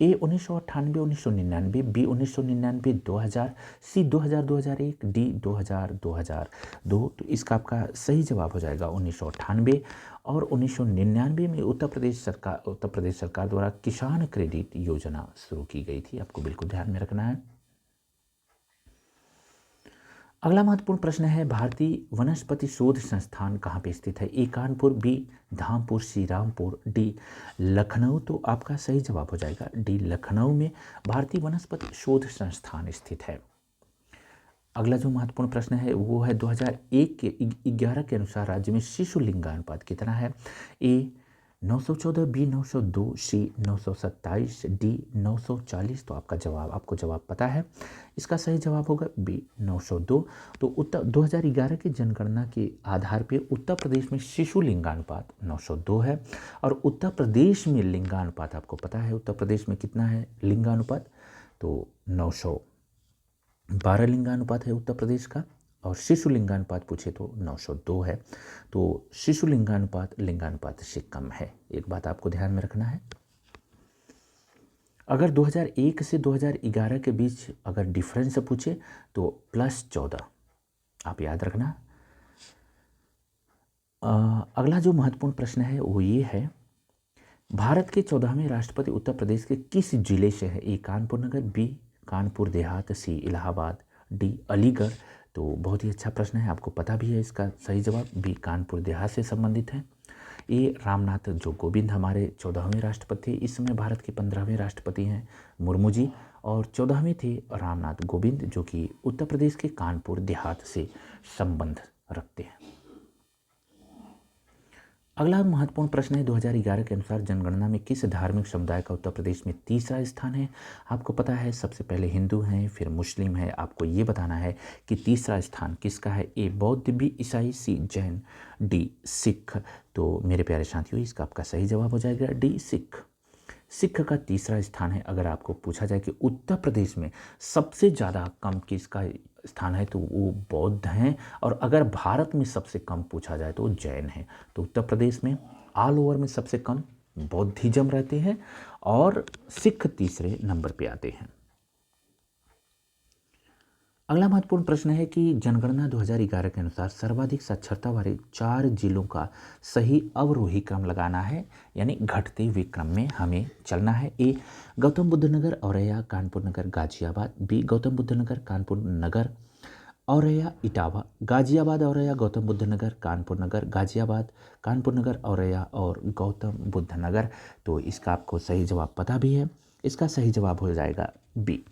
ए 1998 1999, बी 1999 2000, सी 2000 2001, डी 2000 2002। तो इसका आपका सही जवाब हो जाएगा 1998 और 1999 में उत्तर प्रदेश सरकार द्वारा किसान क्रेडिट योजना शुरू की गई थी। आपको बिल्कुल ध्यान में रखना है। अगला महत्वपूर्ण प्रश्न है, भारतीय वनस्पति शोध संस्थान कहाँ पे स्थित है? ए कानपुर, बी धामपुर, सी रामपुर, डी लखनऊ। तो आपका सही जवाब हो जाएगा डी लखनऊ में भारतीय वनस्पति शोध संस्थान स्थित है। अगला जो महत्वपूर्ण प्रश्न है वो है 2001 के 11 के अनुसार राज्य में शिशु लिंगानुपात कितना है? ए 914, बी 902, सी 927, डी 940। तो आपको जवाब पता है, इसका सही जवाब होगा बी 902। तो 2011 की जनगणना के आधार पे उत्तर प्रदेश में शिशु लिंगानुपात 902 है। और उत्तर प्रदेश में लिंगानुपात आपको पता है उत्तर प्रदेश में कितना है लिंगानुपात? तो 912 लिंगानुपात है उत्तर प्रदेश का। और शिशु लिंगानुपात पूछे तो 902 है। तो शिशु लिंगानुपात से कम है, एक बात आपको ध्यान में रखना है। अगर 2001 से 2011 के बीच अगर डिफरेंस पूछे तो +14, आप याद रखना। अगला जो महत्वपूर्ण प्रश्न है वो ये है, भारत के 14वें राष्ट्रपति उत्तर प्रदेश के किस जिले से है? ए कानपुर नगर, बी कानपुर देहात, सी इलाहाबाद, डी अलीगढ़। तो बहुत ही अच्छा प्रश्न है, आपको पता भी है, इसका सही जवाब बी कानपुर देहात से संबंधित है। ये रामनाथ जो कोविंद हमारे 14वें राष्ट्रपति थे, इस समय भारत के 15वें राष्ट्रपति हैं मुर्मू जी, और 14वें थे रामनाथ कोविंद जो कि उत्तर प्रदेश के कानपुर देहात से संबंध रखते हैं। अगला महत्वपूर्ण प्रश्न है, 2011 के अनुसार जनगणना में किस धार्मिक समुदाय का उत्तर प्रदेश में तीसरा स्थान है? आपको पता है सबसे पहले हिंदू हैं, फिर मुस्लिम है, आपको ये बताना है कि तीसरा स्थान किसका है? ए बौद्ध, बी ईसाई, सी जैन, डी सिख। तो मेरे प्यारे साथियों, इसका आपका सही जवाब हो जाएगा डी सिख। सिख का तीसरा स्थान है। अगर आपको पूछा जाए कि उत्तर प्रदेश में सबसे ज़्यादा कम किसका स्थान है तो वो बौद्ध हैं, और अगर भारत में सबसे कम पूछा जाए तो जैन है। तो उत्तर प्रदेश में ऑल ओवर में सबसे कम बौद्धिज्म रहते हैं और सिख तीसरे नंबर पे आते हैं। अगला महत्वपूर्ण प्रश्न है कि जनगणना 2011 के अनुसार सर्वाधिक साक्षरता वाले 4 जिलों का सही अवरोही क्रम लगाना है, यानी घटते हुए क्रम में हमें चलना है। ए गौतम बुद्ध नगर, औरैया, कानपुर नगर, गाजियाबाद, बी गौतम बुद्ध नगर, कानपुर नगर, औरैया, इटावा, गाजियाबाद, औरैया, गौतम बुद्ध नगर, कानपुर नगर, गाजियाबाद, कानपुर नगर, औरैया और गौतम बुद्ध नगर। तो इसका आपको सही जवाब पता भी है, इसका सही जवाब हो जाएगा बी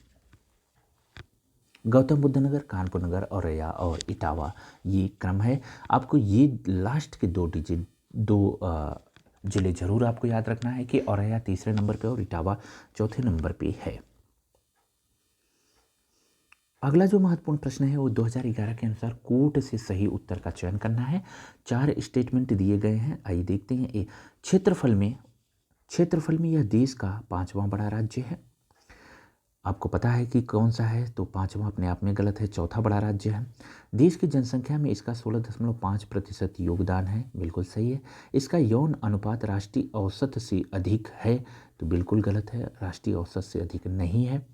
गौतम बुद्ध नगर, कानपुर नगर, औरैया और इटावा, ये क्रम है। आपको ये लास्ट के दो जिले जरूर आपको याद रखना है कि औरैया तीसरे नंबर पे और इटावा चौथे नंबर पे है। अगला जो महत्वपूर्ण प्रश्न है वो 2011 के अनुसार कोट से सही उत्तर का चयन करना है। 4 स्टेटमेंट दिए गए हैं, आइए देखते हैं। ए क्षेत्रफल में यह देश का 5वां बड़ा राज्य है। आपको पता है कि कौन सा है, तो पाँचवा अपने आप में गलत है, चौथा बड़ा राज्य है। देश की जनसंख्या में इसका 16.5% योगदान है, बिल्कुल सही है। इसका यौन अनुपात राष्ट्रीय औसत से अधिक है, तो बिल्कुल गलत है, राष्ट्रीय औसत से अधिक नहीं है,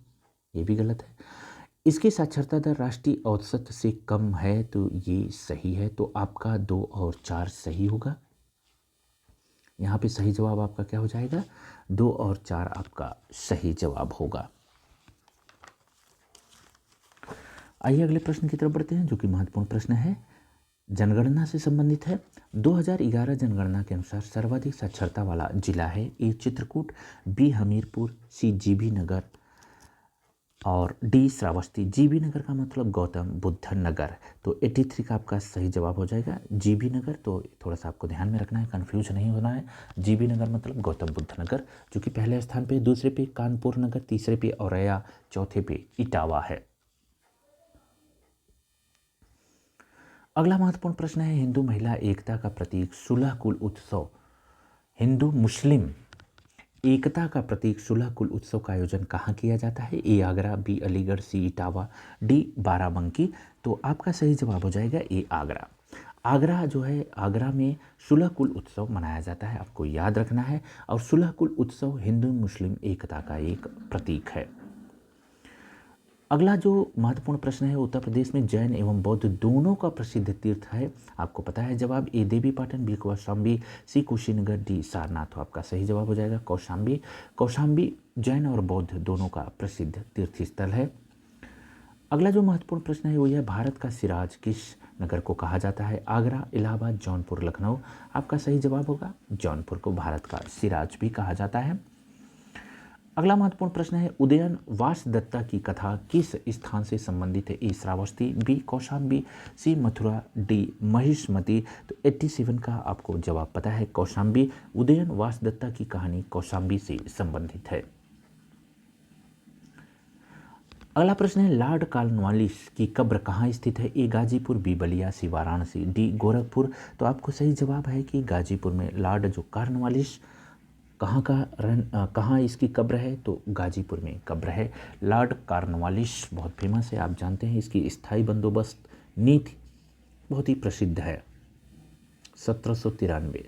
ये भी गलत है। इसकी साक्षरता दर राष्ट्रीय औसत से कम है, तो ये सही है। तो आपका 2 और 4 सही होगा। यहाँ पे सही जवाब आपका क्या हो जाएगा, 2 और 4 आपका सही जवाब होगा। आइए अगले प्रश्न की तरफ बढ़ते हैं, जो कि महत्वपूर्ण प्रश्न है, जनगणना से संबंधित है। 2011 जनगणना के अनुसार सर्वाधिक साक्षरता वाला जिला है, ए चित्रकूट, बी हमीरपुर, सी जीबी नगर और डी श्रावस्ती। जीबी नगर का मतलब गौतम बुद्ध नगर, तो 83 का आपका सही जवाब हो जाएगा जीबी नगर। तो थोड़ा सा आपको ध्यान में रखना है, कन्फ्यूज नहीं होना है। जीबी नगर मतलब गौतम बुद्ध नगर, जो कि पहले स्थान पे, दूसरे पे कानपुर नगर, तीसरे पे औरैया, चौथे पे इटावा है। अगला महत्वपूर्ण प्रश्न है, हिंदू महिला एकता का प्रतीक सुलह कुल उत्सव, हिंदू मुस्लिम एकता का प्रतीक सुलह कुल उत्सव का आयोजन कहाँ किया जाता है, A Agra, B Aligarh, C Etawah, D Barabanki. तो आपका सही जवाब हो जाएगा ए आगरा। आगरा जो है, आगरा में सुलह कुल उत्सव मनाया जाता है, आपको याद रखना है। और सुलह कुल उत्सव हिंदू मुस्लिम एकता का एक प्रतीक है। अगला जो महत्वपूर्ण प्रश्न है, उत्तर प्रदेश में जैन एवं बौद्ध दोनों का प्रसिद्ध तीर्थ है, आपको पता है जवाब, ए देवी पाटन, बी कौशाम्बी, सी कुशीनगर, डी सारनाथ। तो आपका सही जवाब हो जाएगा कौशाम्बी। कौशाम्बी जैन और बौद्ध दोनों का प्रसिद्ध तीर्थ स्थल है। अगला जो महत्वपूर्ण प्रश्न है वो यह, भारत का सिराज किस नगर को कहा जाता है, आगरा, इलाहाबाद, जौनपुर, लखनऊ। आपका सही जवाब होगा जौनपुर को भारत का सिराज भी कहा जाता है। अगला महत्वपूर्ण प्रश्न है, उदयन वासदत्ता की कथा किस स्थान से संबंधित है, ए श्रावस्ती, बी कौशाम्बी, सी मथुरा, डी महिष्मती। तो 87 का आपको जवाब पता है कौशाम्बी। उदयन वासदत्ता की कहानी कौशाम्बी से संबंधित है। अगला प्रश्न है, लॉर्ड कॉर्नवालिस की कब्र कहाँ स्थित है, ए गाजीपुर, बी बलिया, सी वाराणसी, डी गोरखपुर। तो आपको सही जवाब है कि गाजीपुर में लॉर्ड जो कॉर्नवालिस कहाँ इसकी कब्र है, तो गाजीपुर में कब्र है। लॉर्ड कॉर्नवालिस बहुत फेमस है, आप जानते हैं, इसकी स्थायी बंदोबस्त नीति बहुत ही प्रसिद्ध है, 1793।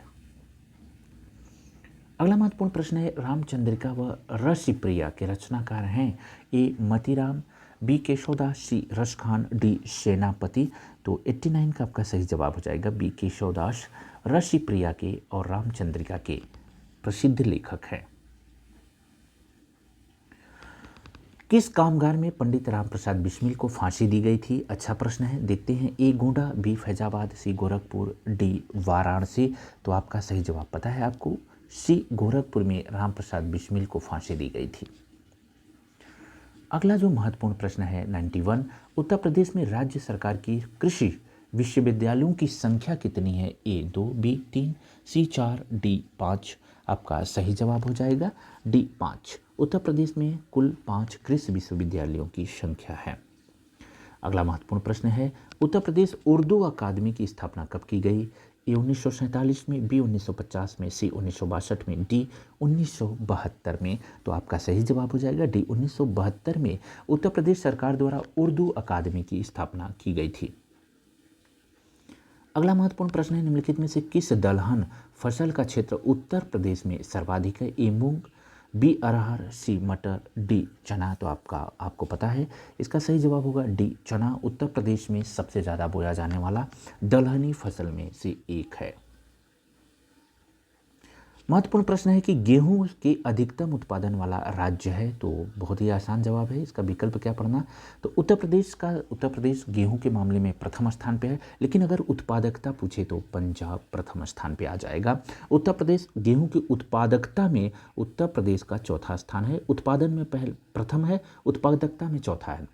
अगला महत्वपूर्ण प्रश्न है, रामचंद्रिका व रसिप्रिया के रचनाकार हैं, ए मतीराम, बी केशवदास, सी रसखान, डी सेनापति। तो 89 का आपका सही जवाब हो जाएगा बी केशवदास, रसिप्रिया के और रामचंद्रिका के प्रसिद्ध लेखक हैं। किस कामगार में पंडित राम प्रसाद बिस्मिल को फांसी दी गई थी, अच्छा प्रश्न है, देखते हैं, ए गोंडा, बी फैजाबाद, सी गोरखपुर, डी वाराणसी। तो आपका सही जवाब पता है आपको, सी गोरखपुर में राम प्रसाद बिस्मिल को फांसी दी गई थी। अगला जो महत्वपूर्ण प्रश्न है 91, उत्तर प्रदेश में राज्य सरकार की कृषि विश्वविद्यालयों की संख्या कितनी है, ए 2, बी 3, सी 4, डी 5। आपका सही जवाब हो जाएगा डी 5। उत्तर प्रदेश में कुल 5 कृषि विश्वविद्यालयों की संख्या है। अगला महत्वपूर्ण प्रश्न है, उत्तर प्रदेश उर्दू अकादमी की स्थापना कब की गई, ए 1947 में, बी 1950 में, सी 1962 में, डी 1972 में। तो आपका सही जवाब हो जाएगा डी 1972 में उत्तर प्रदेश सरकार द्वारा उर्दू अकादमी की स्थापना की गई थी। अगला महत्वपूर्ण प्रश्न है, निम्नलिखित में से किस दलहन फसल का क्षेत्र उत्तर प्रदेश में सर्वाधिक है, ए मूंग, बी अरहर, सी मटर, डी चना। तो आपको पता है इसका सही जवाब होगा डी चना, उत्तर प्रदेश में सबसे ज़्यादा बोया जाने वाला दलहनी फसल में से एक है। महत्वपूर्ण प्रश्न है कि गेहूं के अधिकतम उत्पादन वाला राज्य है, तो बहुत ही आसान जवाब है, इसका विकल्प क्या पढ़ना, तो उत्तर प्रदेश गेहूं के मामले में प्रथम स्थान पे है, लेकिन अगर उत्पादकता पूछे तो पंजाब प्रथम स्थान पे आ जाएगा। उत्तर प्रदेश गेहूं की उत्पादकता में उत्तर प्रदेश का चौथा स्थान है, उत्पादन में प्रथम है, उत्पादकता में चौथा है।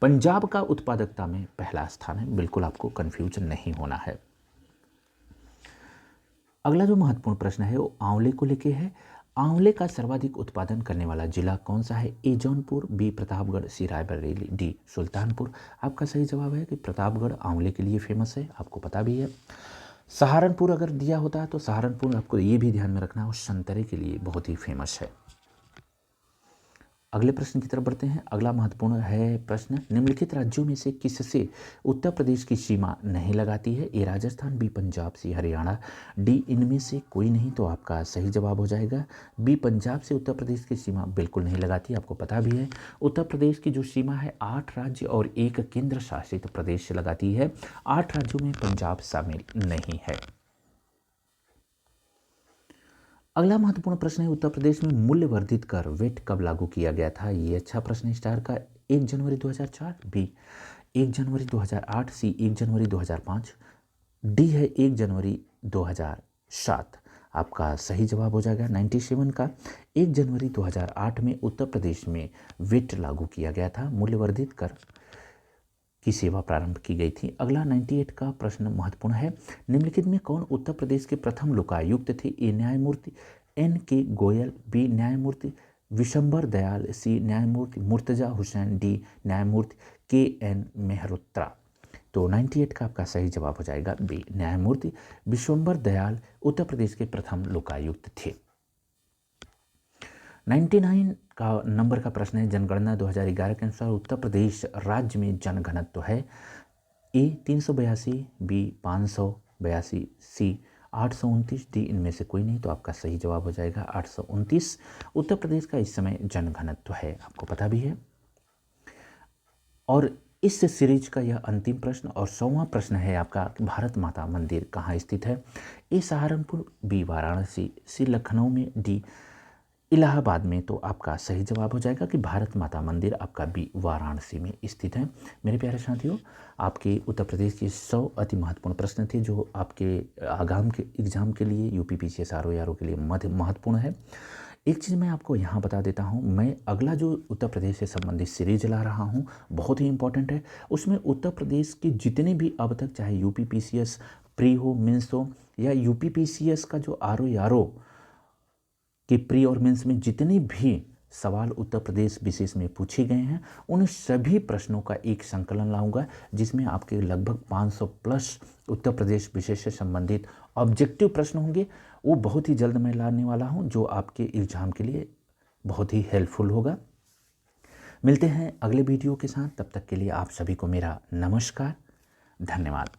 पंजाब का उत्पादकता में पहला स्थान है, बिल्कुल आपको कन्फ्यूजन नहीं होना है। अगला जो महत्वपूर्ण प्रश्न है वो आंवले को लेके है, आंवले का सर्वाधिक उत्पादन करने वाला जिला कौन सा है, ए जौनपुर, बी प्रतापगढ़, सी रायबरेली, डी सुल्तानपुर। आपका सही जवाब है कि प्रतापगढ़ आंवले के लिए फेमस है, आपको पता भी है। सहारनपुर अगर दिया होता है तो सहारनपुर आपको ये भी ध्यान में रखना है, वो संतरे के लिए बहुत ही फेमस है। अगले प्रश्न की तरफ बढ़ते हैं। अगला महत्वपूर्ण है प्रश्न, निम्नलिखित राज्यों में से किससे उत्तर प्रदेश की सीमा नहीं लगाती है? ए राजस्थान, बी पंजाब, सी हरियाणा, डी इनमें से कोई नहीं। तो आपका सही जवाब हो जाएगा बी, पंजाब से उत्तर प्रदेश की सीमा बिल्कुल नहीं लगाती। आपको पता भी है उत्तर प्रदेश की जो सीमा है 8 राज्य और 1 केंद्र शासित प्रदेश से लगाती है। 8 राज्यों में पंजाब शामिल नहीं है। अगला महत्वपूर्ण प्रश्न है, उत्तर प्रदेश में मूल्य वर्धित कर वेट कब लागू किया गया था? ये अच्छा प्रश्न है। स्टार का 1 जनवरी 2004, बी 1 जनवरी 2008, सी 1 जनवरी 2005, डी है 1 जनवरी 2007। आपका सही जवाब हो जाएगा 97 का 1 जनवरी 2008 में उत्तर प्रदेश में वेट लागू किया गया था, मूल्यवर्धित कर की सेवा प्रारंभ की गई थी। अगला 98 का प्रश्न महत्वपूर्ण है, निम्नलिखित में कौन उत्तर प्रदेश के प्रथम लोकायुक्त थे? ए न्यायमूर्ति N.K. गोयल, बी न्यायमूर्ति विशंबर दयाल, सी न्यायमूर्ति मुर्तजा हुसैन, डी न्यायमूर्ति K.N. मेहरोत्रा। तो 98 का आपका सही जवाब हो जाएगा बी, न्यायमूर्ति विशंबर दयाल उत्तर प्रदेश के प्रथम लोकायुक्त थे। 99 का नंबर का प्रश्न है, जनगणना 2011 के अनुसार उत्तर प्रदेश राज्य में जनघनत्व है? ए 382, बी 582, सी 829, डी इनमें से कोई नहीं। तो आपका सही जवाब हो जाएगा 829 उत्तर प्रदेश का इस समय जनघनत्व है, आपको पता भी है। और इस सीरीज का यह अंतिम प्रश्न और 100वां प्रश्न है आपका, भारत माता मंदिर कहाँ स्थित है? ए सहारनपुर, बी वाराणसी, सी लखनऊ में, डी इलाहाबाद में। तो आपका सही जवाब हो जाएगा कि भारत माता मंदिर आपका बी वाराणसी में स्थित है। मेरे प्यारे साथियों, आपके उत्तर प्रदेश के 100 अति महत्वपूर्ण प्रश्न थे जो आपके आगाम के एग्जाम के लिए UPPCS RO के लिए महत्वपूर्ण है। एक चीज़ मैं आपको यहाँ बता देता हूँ, मैं अगला जो उत्तर प्रदेश से संबंधित सीरीज ला रहा हूँ बहुत ही इंपॉर्टेंट है। उसमें उत्तर प्रदेश के जितने भी अब तक चाहे UPPCS प्री हो, मेंस हो, या UPPCS का जो RO कि प्री और मेंस में जितने भी सवाल उत्तर प्रदेश विशेष में पूछे गए हैं उन सभी प्रश्नों का एक संकलन लाऊंगा, जिसमें आपके लगभग 500 प्लस उत्तर प्रदेश विशेष से संबंधित ऑब्जेक्टिव प्रश्न होंगे। वो बहुत ही जल्द मैं लाने वाला हूं, जो आपके एग्जाम के लिए बहुत ही हेल्पफुल होगा। मिलते हैं अगले वीडियो के साथ, तब तक के लिए आप सभी को मेरा नमस्कार, धन्यवाद।